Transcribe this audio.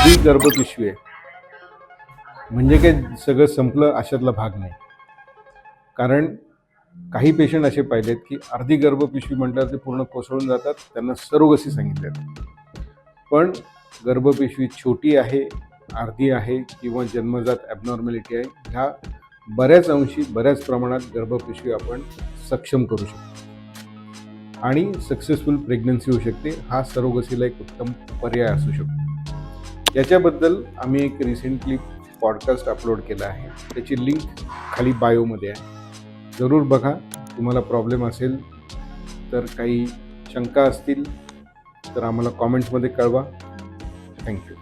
अर्धी गर्भपिशवी आहे म्हणजे काही सगळं संपलं अशातला भाग नाही. कारण काही पेशंट असे पाहिलेत की अर्धी गर्भपिशवी म्हटल्यावर ते पूर्ण कोसळून जातात, त्यांना सरोगसी सांगितलं. पण गर्भपिशवी छोटी आहे, अर्धी आहे किंवा जन्मजात ॲबनॉर्मॅलिटी आहे, ह्या बऱ्याच अंशी बऱ्याच प्रमाणात गर्भपिशवी आपण सक्षम करू शकतो आणि सक्सेसफुल प्रेग्नन्सी होऊ शकते. हा सरोगसीला एक उत्तम पर्याय असू शकतो. याच्याबद्दल आम्ही एक रिसेंटली पॉडकास्ट अपलोड केला आहे, त्याची लिंक खाली बायोमध्ये आहे, जरूर बघा. तुम्हाला प्रॉब्लेम असेल तर काही शंका असतील तर आम्हाला कॉमेंट्समध्ये कळवा. थँक्यू.